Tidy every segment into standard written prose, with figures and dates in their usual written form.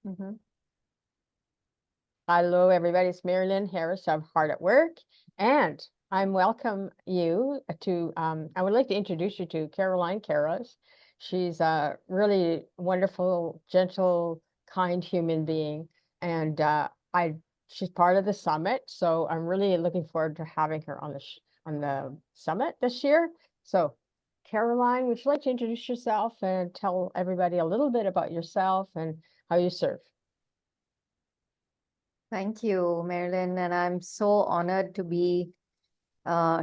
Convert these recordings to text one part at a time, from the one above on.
Mhm. Hello, everybody. It's Marilyn Harris of Hard at Work, and I'm welcome you to. I would like to introduce you to Caroline Karras. She's a really wonderful, gentle, kind human being, and she's part of the summit. So I'm really looking forward to having her on the summit this year. So, Caroline, would you like to introduce yourself and tell everybody a little bit about yourself and how you serve? Thank you, Marilyn, and I'm so honored to be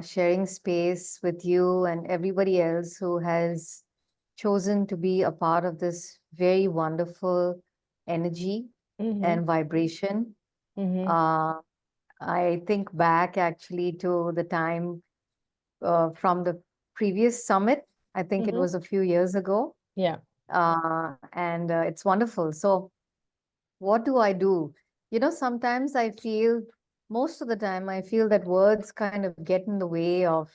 sharing space with you and everybody else who has chosen to be a part of this very wonderful energy Mm-hmm. and vibration. Mm-hmm. Uh, I think back actually to the time from the previous summit. I think it Mm-hmm. was a few years ago, Yeah. and it's wonderful. So, what do I do? Sometimes I feel, most of the time, I feel that words kind of get in the way of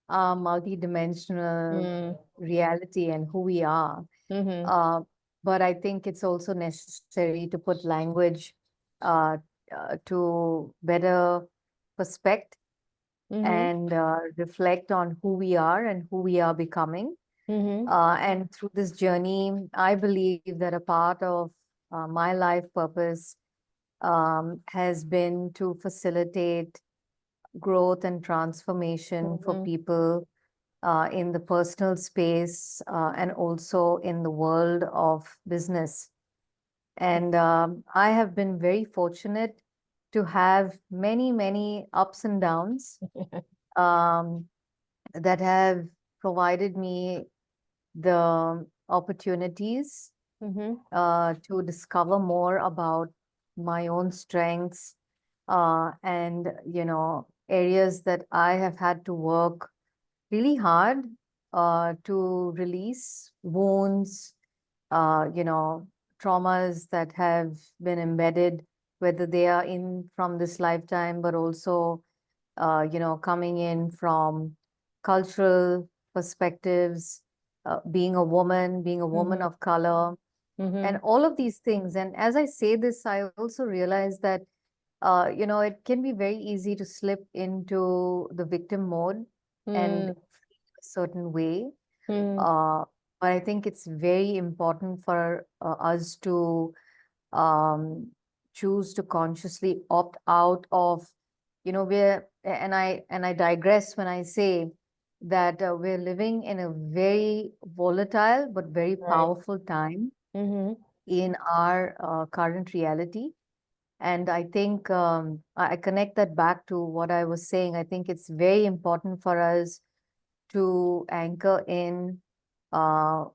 our multidimensional Mm. reality and who we are. Mm-hmm. Uh, but I think it's also necessary to put language uh, to better perspect Mm-hmm. and reflect on who we are and who we are becoming. Mm-hmm. And through this journey, I believe that a part of my life purpose has been to facilitate growth and transformation for Mm-hmm. people in the personal space and also in the world of business. And I have been very fortunate to have many, many ups and downs um, that have provided me the opportunities Mm-hmm. to discover more about my own strengths and areas that I have had to work really hard to release wounds, traumas that have been embedded, whether they are in from this lifetime, but also coming in from cultural perspectives, being a woman Mm-hmm. of color, Mm-hmm. and all of these things. And as I say this, I also realize that, it can be very easy to slip into the victim mode and Mm-hmm. feel a certain way. Mm-hmm. Uh, but I think it's very important for us to um, choose to consciously opt out of, and I digress when I say that we're living in a very volatile but very Right. powerful time Mm-hmm. in our current reality. And I think I connect that back to what I was saying. I think it's very important for us to anchor in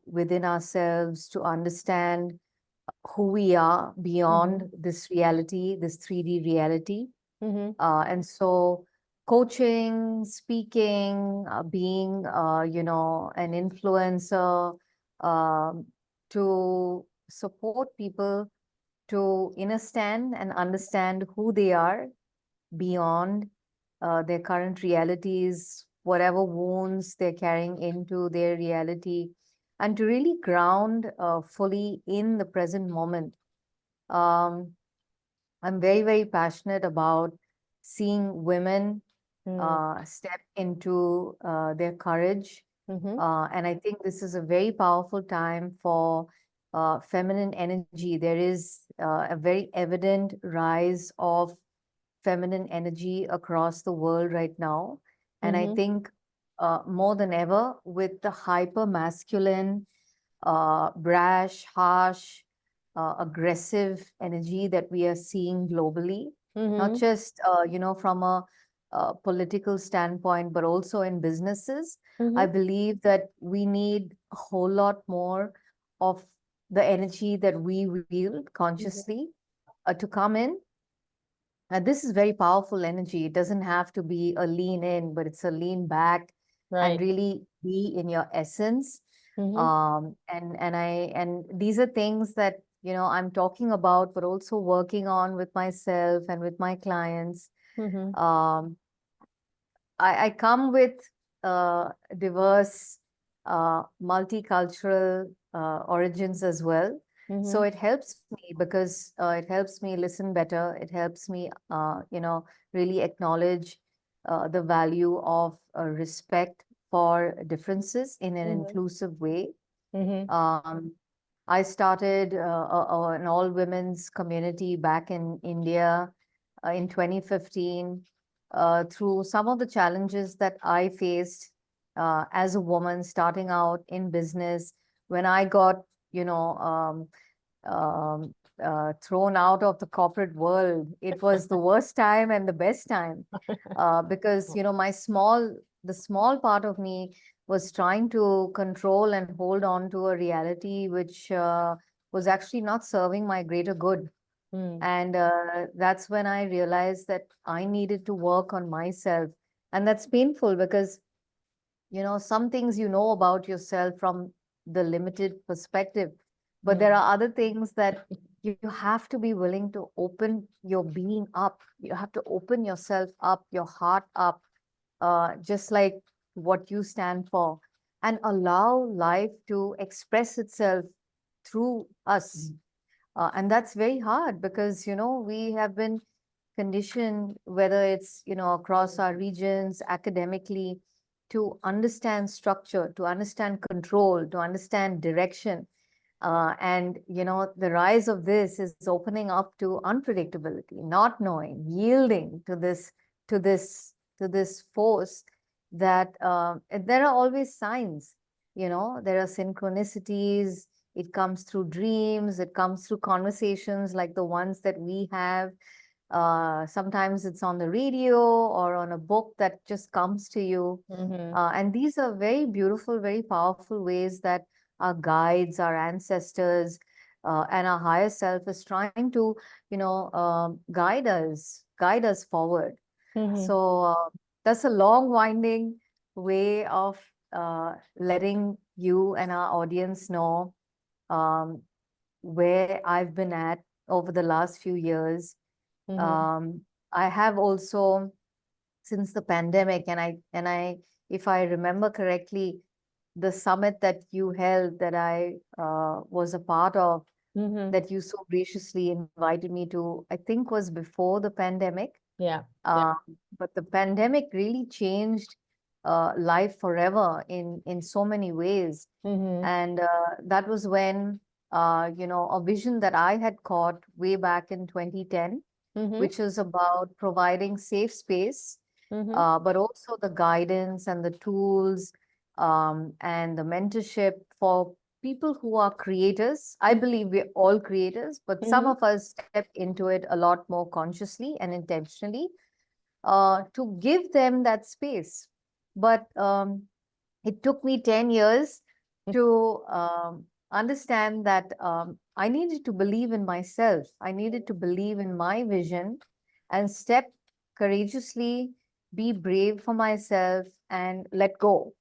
within ourselves, to understand who we are Mm-hmm. beyond this reality, this 3D reality. Mm-hmm. And so coaching, speaking, being, an influencer, um, to support people to understand and understand who they are beyond their current realities, whatever wounds they're carrying into their reality, and to really ground fully in the present moment. Um, I'm very, very passionate about seeing women step into their courage. Mm-hmm. And I think this is a very powerful time for feminine energy. There is a very evident rise of feminine energy across the world right now. And I Mm-hmm. think more than ever, with the hyper masculine, brash, harsh, aggressive energy that we are seeing globally, not Mm-hmm. just from a political standpoint, but also in businesses. I Mm-hmm. believe that we need a whole lot more of the energy that we wield consciously to come in. And this is very powerful energy. It doesn't have to be a lean in, but it's a lean back and Right. really be in your essence. Mm-hmm. And these are things that I'm talking about, but also working on with myself and with my clients. Mm-hmm. Um, I come with diverse multicultural origins as well. So Mm-hmm. it helps me because it helps me listen better. It helps me, really acknowledge the value of respect for differences in an Mm-hmm. inclusive way. Mm-hmm. Um, I started an all women's community back in India in 2015 through some of the challenges that I faced as a woman starting out in business when I got, you know, um, thrown out of the corporate world. It was the worst time and the best time because, the small part of me was trying to control and hold on to a reality which was actually not serving my greater good. Mm. And that's when I realized that I needed to work on myself. And that's painful because, some things you know about yourself from the limited perspective, but there Mm. are other things that you have to be willing to open your being up. You have to open yourself up, your heart up, just like what you stand for, and allow life to express itself through us. And that's very hard because, we have been conditioned, whether it's, across our regions, academically, to understand structure, to understand control, to understand direction. And, the rise of this is opening up to unpredictability, not knowing, yielding to this, to this force that there are always signs, there are synchronicities. It comes through dreams, it comes through conversations like the ones that we have. Sometimes it's on the radio or on a book that just comes to you. Mm-hmm. And these are very beautiful, very powerful ways that our guides, our ancestors, and our higher self is trying to, guide us forward. Mm-hmm. So that's a long, winding way of letting you and our audience know um, where I've been at over the last few years. Mm-hmm. Um, I have also, since the pandemic, if I remember correctly, the summit that you held that I was a part of, Mm-hmm. that you so graciously invited me to, I think was before the pandemic. Yeah. Yeah. Uh, but the pandemic really changed life forever in so many ways. Mm-hmm. And that was when, a vision that I had caught way back in 2010, Mm-hmm. which is about providing safe space, Mm-hmm. but also the guidance and the tools and the mentorship for people who are creators. I believe we're all creators, but some Mm-hmm. of us step into it a lot more consciously and intentionally to give them that space. But it took me 10 years to understand that I needed to believe in myself. I needed to believe in my vision and step courageously, be brave for myself, and let go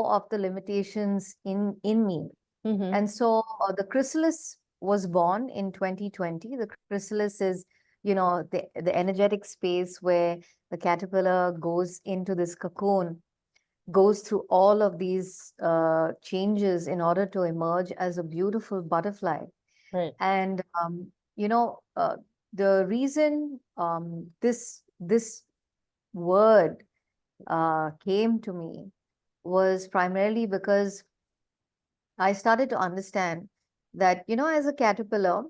of the limitations in me. Mm-hmm. And so the chrysalis was born in 2020. The chrysalis is, the energetic space where the caterpillar goes into this cocoon, goes through all of these changes in order to emerge as a beautiful butterfly. Right. And the reason this word came to me was primarily because I started to understand that, as a caterpillar,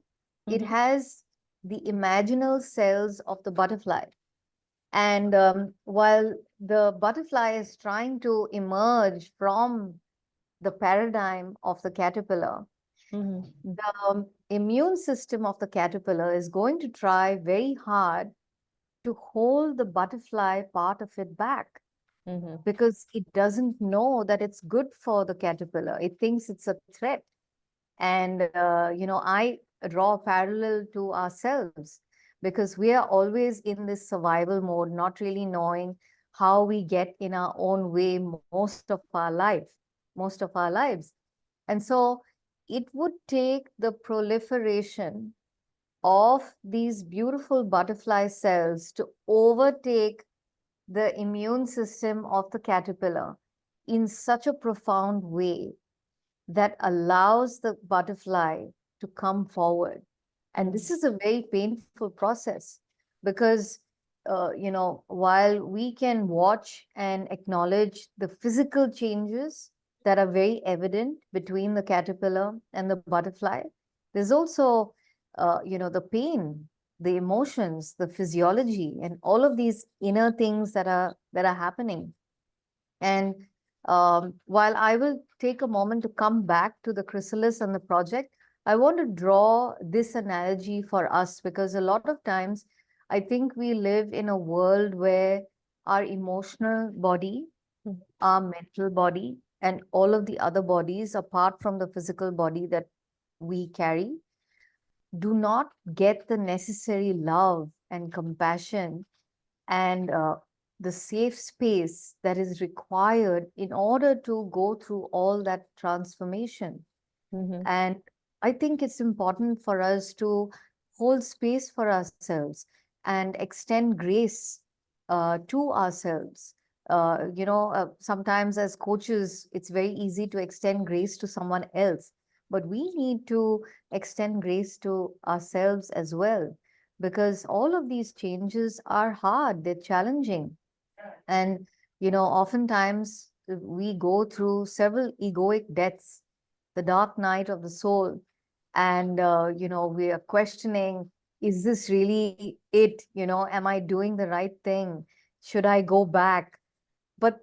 it Mm-hmm. has the imaginal cells of the butterfly. And while the butterfly is trying to emerge from the paradigm of the caterpillar, Mm-hmm. the immune system of the caterpillar is going to try very hard to hold the butterfly part of it back Mm-hmm. because it doesn't know that it's good for the caterpillar. It thinks it's a threat. And, I draw a parallel to ourselves because we are always in this survival mode, not really knowing how we get in our own way most of our lives. And so it would take the proliferation of these beautiful butterfly cells to overtake the immune system of the caterpillar in such a profound way that allows the butterfly to come forward. And this is a very painful process because, while we can watch and acknowledge the physical changes that are very evident between the caterpillar and the butterfly, there's also, the pain, the emotions, the physiology, and all of these inner things that are happening. And while I will take a moment to come back to the chrysalis and the project, I want to draw this analogy for us because a lot of times I think we live in a world where our emotional body, our mental body, and all of the other bodies, apart from the physical body that we carry, do not get the necessary love and compassion and the safe space that is required in order to go through all that transformation. And I think it's important for us to hold space for ourselves and extend grace to ourselves. Sometimes as coaches, it's very easy to extend grace to someone else, but we need to extend grace to ourselves as well, because all of these changes are hard, they're challenging. And, oftentimes we go through several egoic deaths, the dark night of the soul. And, we are questioning, is this really it? Am I doing the right thing? Should I go back? But,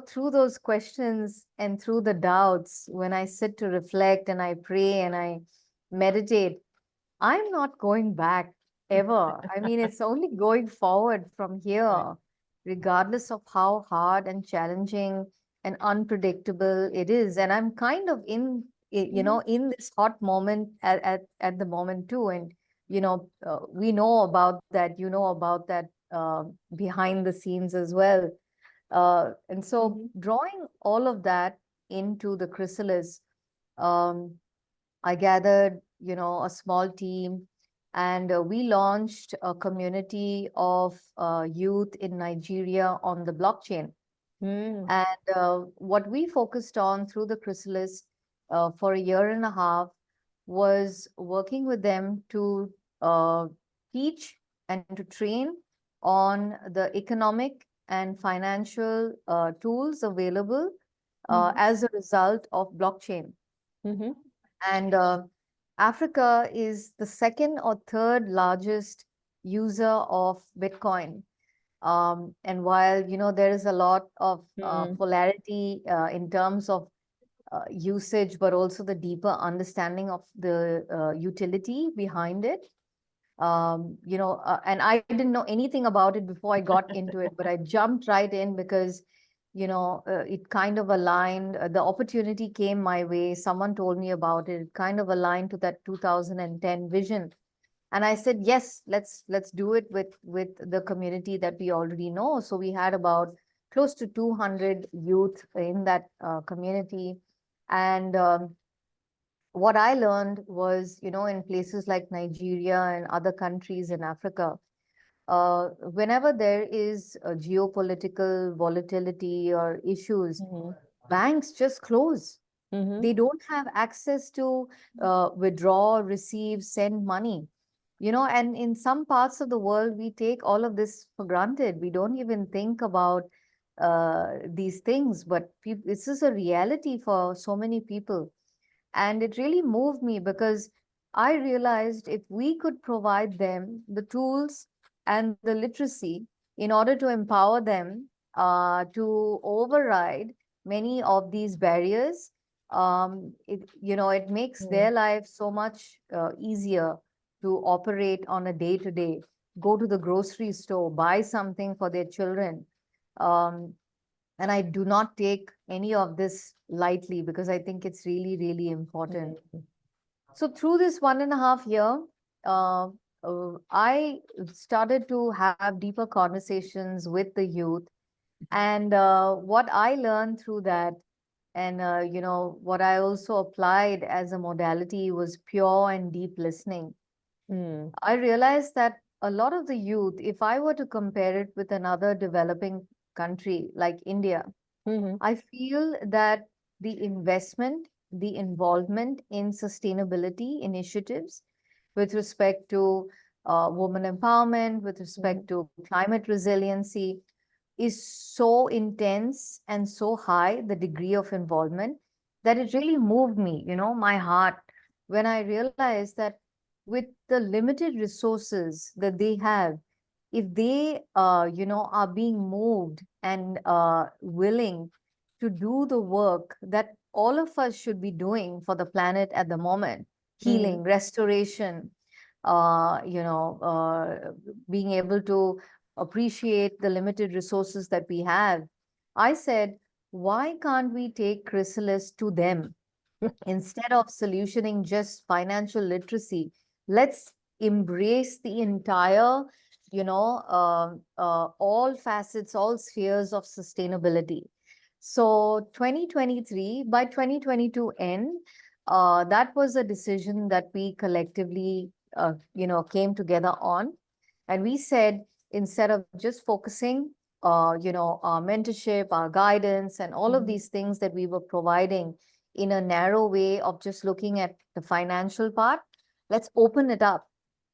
through those questions and through the doubts, when I sit to reflect and I pray and I meditate, I'm not going back ever. I mean, it's only going forward from here, regardless of how hard and challenging and unpredictable it is. And I'm kind of in this hot moment at the moment too. And, we know about that, about that behind the scenes as well. And so drawing all of that into the chrysalis, um, I gathered, a small team, and we launched a community of youth in Nigeria on the blockchain. And what we focused on through the chrysalis for a year and a half was working with them to teach and to train on the economic and financial tools available as a result of blockchain. And Africa is the second or third largest user of Bitcoin. And while, there is a lot of polarity in terms of usage, but also the deeper understanding of the utility behind it. And I didn't know anything about it before I got into it, but I jumped right in because, it kind of aligned. The opportunity came my way. Someone told me about it. It kind of aligned to that 2010 vision. And I said, yes, let's do it with the community that we already know. So we had about close to 200 youth in that community. And what I learned was, in places like Nigeria and other countries in Africa, whenever there is a geopolitical volatility or issues, banks just close. They don't have access to withdraw, receive, send money. And in some parts of the world, we take all of this for granted. We don't even think about these things, but this is a reality for so many people. And it really moved me because I realized if we could provide them the tools and the literacy in order to empower them to override many of these barriers, it makes their life so much easier to operate on a day to day. Go to the grocery store, buy something for their children. And I do not take any of this lightly because I think it's really, really important. So through this 1.5 year, I started to have deeper conversations with the youth. And what I learned through that, and what I also applied as a modality was pure and deep listening. I realized that a lot of the youth, if I were to compare it with another developing country like India, I feel that the investment the involvement in sustainability initiatives with respect to women empowerment, with respect to climate resiliency, is so intense and so high, the degree of involvement, that it really moved me, my heart, when I realized that with the limited resources that they have, if they, are being moved and willing to do the work that all of us should be doing for the planet at the moment, Mm-hmm. healing, restoration, being able to appreciate the limited resources that we have. I said, why can't we take Chrysalis to them? Instead of solutioning just financial literacy, let's embrace the entire, all facets, all spheres of sustainability. So 2023, by 2022 end, that was a decision that we collectively, came together on. And we said, instead of just focusing, our mentorship, our guidance, and all of Mm-hmm. these things that we were providing in a narrow way of just looking at the financial part, let's open it up.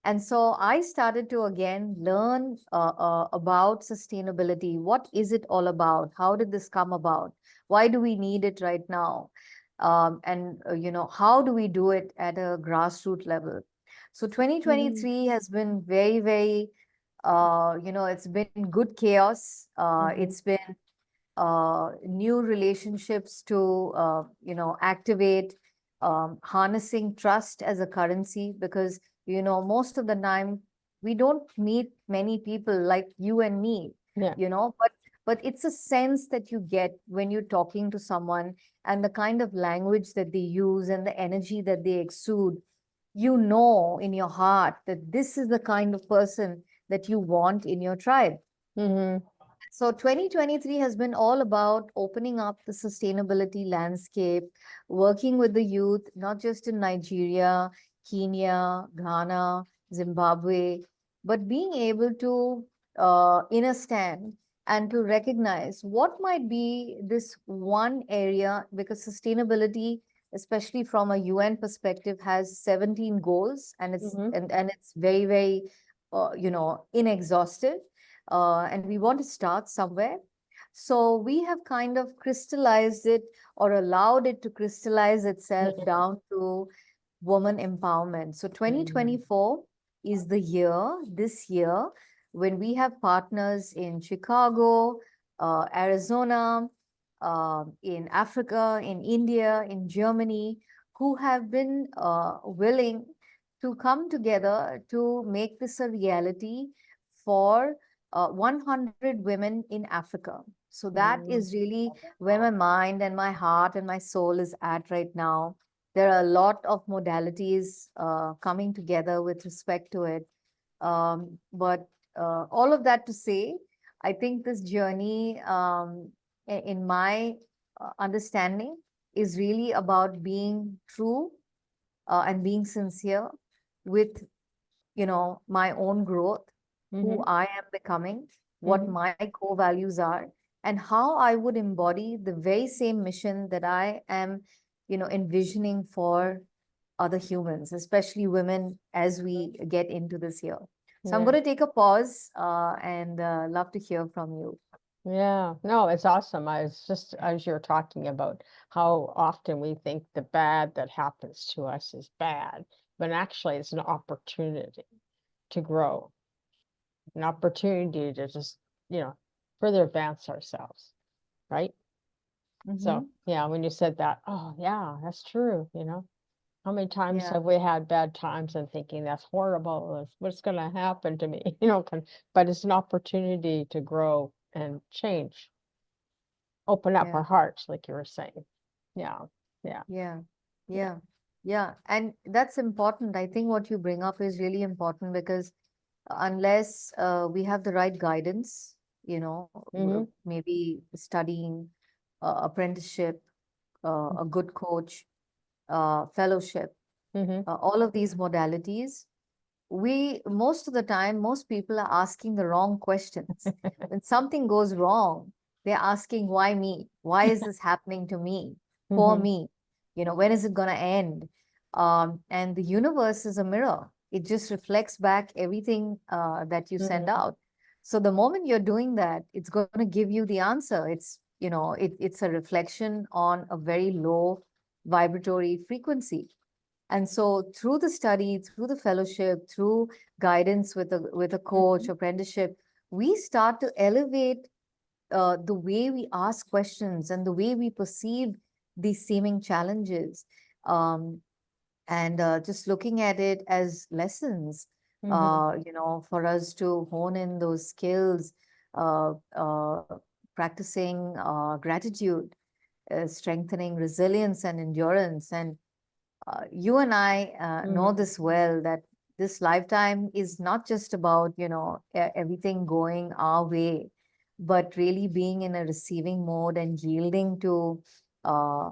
And so I started to again learn about sustainability. What is it all about? How did this come about? Why do we need it right now? How do we do it at a grassroots level? So Mm-hmm. 2023 has been very, very, it's been good chaos. Mm-hmm. It's been new relationships to activate, harnessing trust as a currency, because most of the time we don't meet many people like you and me, Yeah. but it's a sense that you get when you're talking to someone, and the kind of language that they use and the energy that they exude, in your heart that this is the kind of person that you want in your tribe. Mm-hmm. So 2023 has been all about opening up the sustainability landscape, working with the youth, not just in Nigeria, Kenya, Ghana, Zimbabwe, but being able to understand and to recognize what might be this one area, because sustainability, especially from a UN perspective, has 17 goals, and Mm-hmm. it's very, very inexhaustive, and we want to start somewhere. So we have kind of crystallized it, or allowed it to crystallize itself down to woman empowerment. So Mm-hmm. 2024 is the year, this year, when we have partners in Chicago, Arizona, in Africa, in India, in Germany, who have been willing to come together to make this a reality for 100 women in Africa. So that Mm-hmm. is really where my mind and my heart and my soul is at right now. There are a lot of modalities coming together with respect to it. But all of that to say, I think this journey, in my understanding, is really about being true and being sincere with my own growth, who Mm-hmm. I am becoming, what Mm-hmm. my core values are, and how I would embody the very same mission that I am envisioning for other humans, especially women, as we get into this year. So I'm Yeah. going to take a pause and love to hear from you. Yeah, no, it's awesome. I was just as you're talking about how often we think the bad that happens to us is bad, but actually it's an opportunity to grow, an opportunity to just, you know, further advance ourselves, right? So, Hmm. yeah, when you said that, oh, yeah, that's true, How many times Yeah, have we had bad times and thinking that's horrible, what's going to happen to me, but it's an opportunity to grow and change. Open up yeah, our hearts, like you were saying. Yeah, yeah, yeah, yeah. yeah, yeah. And that's important. I think what you bring up is really important, because unless we have the right guidance, Mm-hmm, maybe studying, apprenticeship, a good coach, fellowship, mm-hmm. all of these modalities, most of the time, most people are asking the wrong questions. When something goes wrong, they're asking, why me? Why is this happening to me? For Mm-hmm. me? when is it going to end? And the universe is a mirror. It just reflects back everything that you send Mhm. out. So the moment you're doing that, it's going to give you the answer. It's a reflection on a very low vibratory frequency. And so through the study, through the fellowship, through guidance with a coach, Mhm. apprenticeship, we start to elevate the way we ask questions and the way we perceive these seeming challenges. Um, and just looking at it as lessons, Mhm. for us to hone in those skills, uh, uh, practicing gratitude, strengthening resilience and endurance. And you and I know Mhm. this well, that this lifetime is not just about, everything going our way, but really being in a receiving mode and yielding to uh,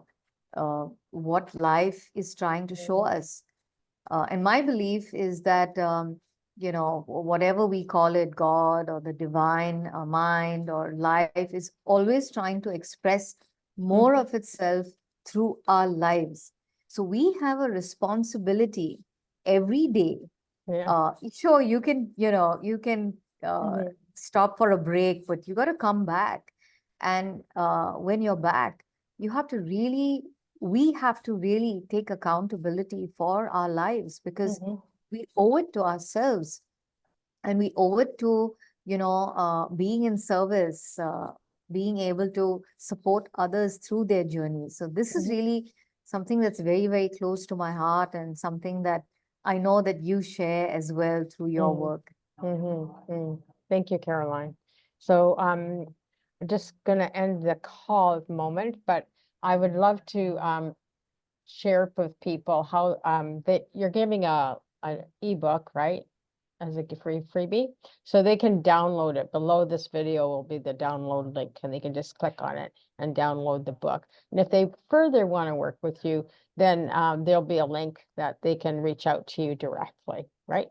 what life is trying to show Mhm. us. And my belief is that, whatever we call it, God or the divine mind or life, is always trying to express more Mhm. of itself through our lives. So we have a responsibility every day. Yeah. Sure, you can Mhm. stop for a break, but you got to come back. And when you're back, you have to really, we have to really take accountability for our lives, because Mhm. we owe it to ourselves, and we owe it to, being in service, being able to support others through their journey. So this is Mhm. really something that's very, very close to my heart, and something that I know that you share as well through your Mhm. work. Mhm. Thank you, Caroline. So I'm just gonna end the call at the moment, but I would love to share with people how that you're giving an ebook, right? As a free freebie. So they can download it. Below this video will be the download link, and they can just click on it and download the book. And if they further want to work with you, then there'll be a link that they can reach out to you directly, right?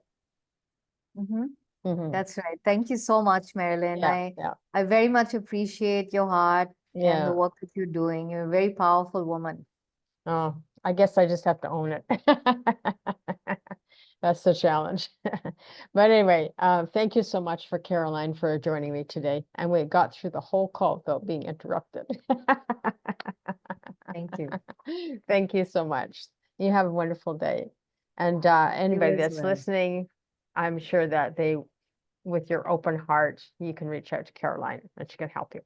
Hmm. Mm-hmm. That's right. Thank you so much, Marilyn. Yeah, yeah, I very much appreciate your heart and the yeah. work that you're doing. You're a very powerful woman. Oh, I guess I just have to own it. That's the challenge. But anyway, thank you so much for Caroline for joining me today. And we got through the whole call without being interrupted. Thank you. Thank you so much. You have a wonderful day. And You anybody as that's well. listening, I'm sure that with your open heart, you can reach out to Caroline and she can help you.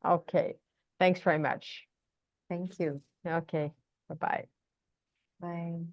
Okay. Thanks very much. Thank you. Okay. Bye-bye. Bye.